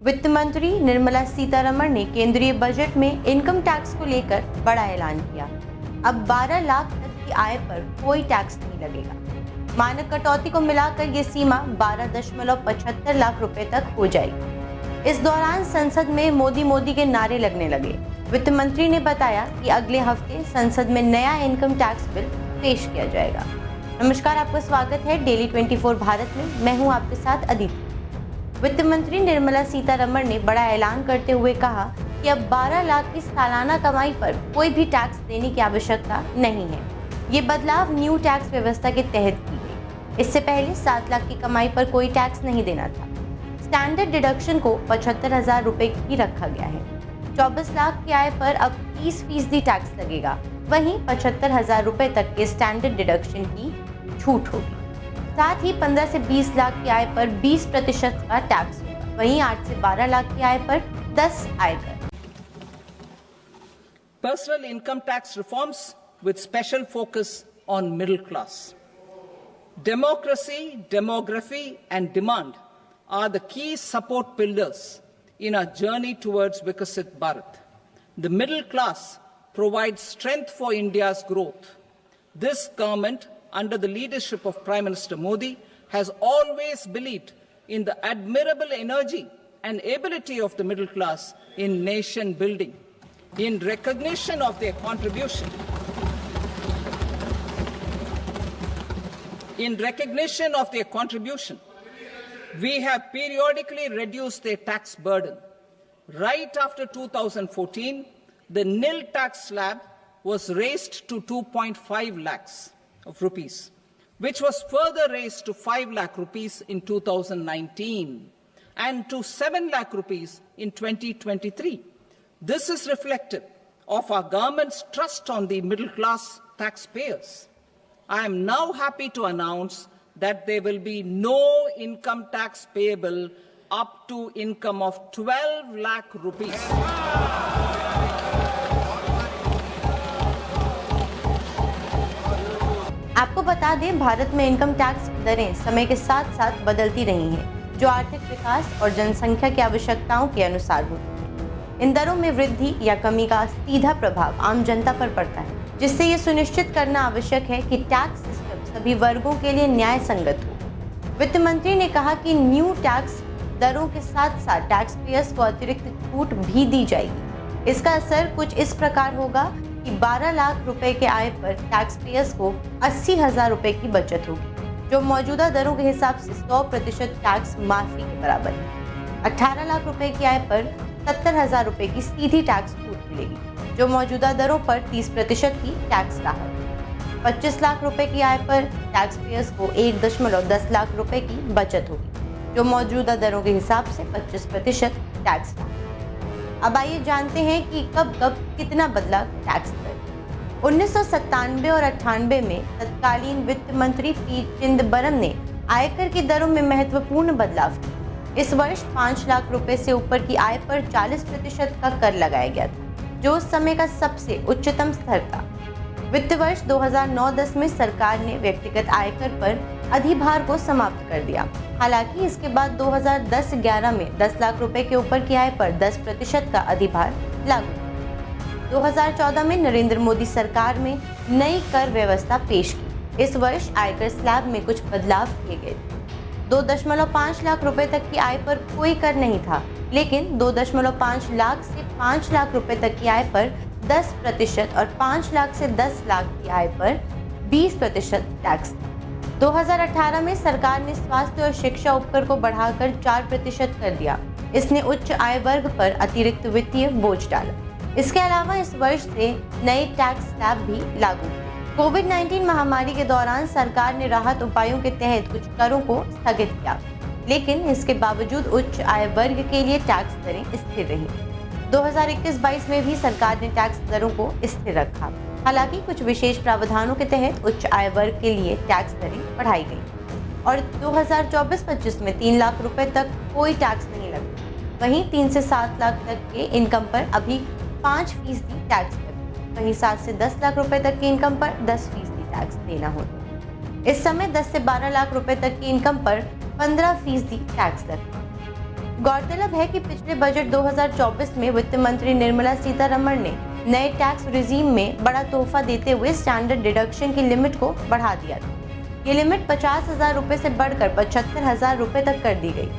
वित्त मंत्री निर्मला सीतारमण ने केंद्रीय बजट में इनकम टैक्स को लेकर बड़ा ऐलान किया। अब 12 लाख तक की आय पर कोई टैक्स नहीं लगेगा। मानक कटौती को मिलाकर ये सीमा 12.75 लाख रुपए तक हो जाएगी। इस दौरान संसद में मोदी के नारे लगने लगे। वित्त मंत्री ने बताया कि अगले हफ्ते संसद में नया इनकम टैक्स बिल पेश किया जाएगा। नमस्कार, आपका स्वागत है डेली 24 भारत में। मैं हूं आपके साथ अदिति। वित्त मंत्री निर्मला सीतारमण ने बड़ा ऐलान करते हुए कहा कि अब 12 लाख की सालाना कमाई पर कोई भी टैक्स देने की आवश्यकता नहीं है। ये बदलाव न्यू टैक्स व्यवस्था के तहत की गई। इससे पहले 7 लाख की कमाई पर कोई टैक्स नहीं देना था। स्टैंडर्ड डिडक्शन को 75,000 रुपए ही रखा गया है। 24 लाख की आय पर अब 30% टैक्स लगेगा। वहीं 75,000 रुपए तक के स्टैंडर्ड डिडक्शन की छूट होगी। साथ ही 15 से 20 लाख की आय पर 20% का टैक्स होगा। वहीं 8 से 12 लाख की आय पर 10 आयकर। Personal income tax reforms with special focus on middle class. Democracy, demography and demand are the key support pillars in our journey towards Viksit Bharat. The middle class provides strength for India's growth. This government, under the leadership of Prime Minister Modi, has always believed in the admirable energy and ability of the middle class in nation building. In recognition of their contribution, we have periodically reduced their tax burden. Right after 2014, the nil tax slab was raised to 2.5 lakhs of rupees, which was further raised to 5 lakh rupees in 2019 and to 7 lakh rupees in 2023. This is reflective of our government's trust on the middle class taxpayers. I am now happy to announce that there will be no income tax payable up to income of 12 lakh rupees. आपको बता दें, भारत में income tax की दरें समय के साथ साथ बदलती रही हैं, जो आर्थिक विकास और जनसंख्या की आवश्यकताओं के अनुसार होती है। इन दरों में वृद्धि या कमी का सीधा प्रभाव आम जनता पर पड़ता है, जिससे ये सुनिश्चित करना आवश्यक है कि टैक्स सिस्टम सभी वर्गों के लिए न्याय संगत हो। वित्त मंत्री ने कहा कि न्यू टैक्स दरों के साथ साथ टैक्स पेयर्स को अतिरिक्त छूट भी दी जाएगी। इसका असर कुछ इस प्रकार होगा कि 12 लाख रुपए के आय पर टैक्स पेयर्स को 80,000 रुपए की बचत होगी, जो मौजूदा दरों के हिसाब से 100% टैक्स माफी के बराबर है। 18 लाख रुपए की आय पर 70,000 रुपए की सीधी टैक्स छूट मिलेगी, जो मौजूदा दरों पर 30% की टैक्स राहत। 25 लाख रुपए की आय पर टैक्स पेयर्स को 1.10 लाख रुपए की बचत होगी, जो मौजूदा दरों के हिसाब से 25% टैक्स राहत। अब आइए जानते हैं कि कब कितना बदला टैक्स दर। 1997 और 98 में तत्कालीन वित्त मंत्री पी चिदंबरम ने आयकर की दरों में महत्वपूर्ण बदलाव किया। इस वर्ष 5 लाख रुपए से ऊपर की आय पर 40% का कर लगाया गया था, जो उस समय का सबसे उच्चतम स्तर था। वित्त वर्ष 2009-10 में सरकार ने व्यक्तिगत आयकर पर अधिभार को समाप्त कर दिया। हालांकि इसके बाद 2010-11 में 10 लाख रुपए के ऊपर की आय पर 10% का अधिभार लागू हुआ। 2014 में नरेंद्र मोदी सरकार में नई कर व्यवस्था पेश की। इस वर्ष आयकर स्लैब में कुछ बदलाव किए गए। 2.5 लाख रुपए तक की आय पर कोई कर नहीं था, लेकिन 2.5 लाख से 5 लाख रुपए तक की आय पर 10% और 5 लाख से 10 लाख की आय पर 20% टैक्स। 2018 में सरकार ने स्वास्थ्य और शिक्षा उपकर को बढ़ाकर 4% कर दिया। इसने उच्च आय वर्ग पर अतिरिक्त वित्तीय बोझ डाला। इसके अलावा इस वर्ष से नए टैक्स स्लैब भी लागू हुए। कोविड-19 महामारी के दौरान सरकार ने राहत उपायों के तहत कुछ करों को स्थगित किया, लेकिन इसके बावजूद उच्च आय वर्ग के लिए टैक्स दरें स्थिर रही। 2021-22 में भी सरकार ने टैक्स दरों को स्थिर रखा। हालांकि कुछ विशेष प्रावधानों के तहत उच्च आय वर्ग के लिए टैक्स दरें बढ़ाई गई और 2024-25 में 3 लाख रुपए तक कोई टैक्स नहीं लगा। वहीं 3 से 7 लाख तक के इनकम पर अभी 5% टैक्स लगे। वहीं 7 से 10 लाख रुपए तक की इनकम पर 10% टैक्स देना होता। इस समय 10 से 12 लाख रुपए तक की इनकम पर 15% टैक्स लगता है। गौरतलब है कि पिछले बजट 2024 में वित्त मंत्री निर्मला सीतारमण ने नए टैक्स रिजीम में बड़ा तोहफा देते हुए स्टैंडर्ड डिडक्शन की लिमिट को बढ़ा दिया था। ये लिमिट 50,000 रुपए से बढ़कर 75,000 रुपए तक कर दी गई।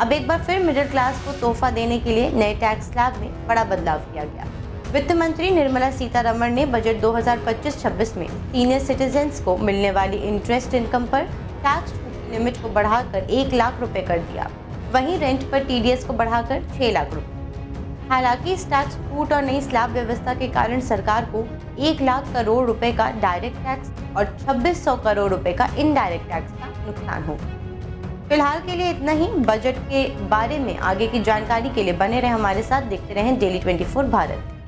अब एक बार फिर मिडिल क्लास को तोहफा देने के लिए नए टैक्स स्लैब में बड़ा बदलाव किया गया। वित्त मंत्री निर्मला सीतारमण ने बजट 2025-26 में सीनियर सिटीजन्स को मिलने वाली इंटरेस्ट इनकम पर टैक्स लिमिट को बढ़ाकर 1 लाख रुपए कर दिया। वहीं रेंट पर टीडीएस को बढ़ाकर 6 लाख रुपए। हालांकि इस टैक्स छूट और नई स्लैब व्यवस्था के कारण सरकार को 1 लाख करोड़ रुपए का डायरेक्ट टैक्स और 2600 करोड़ रुपए का इनडायरेक्ट टैक्स का नुकसान होगा। फिलहाल के लिए इतना ही। बजट के बारे में आगे की जानकारी के लिए बने रहे हमारे साथ, देखते रहें डेली 24 भारत।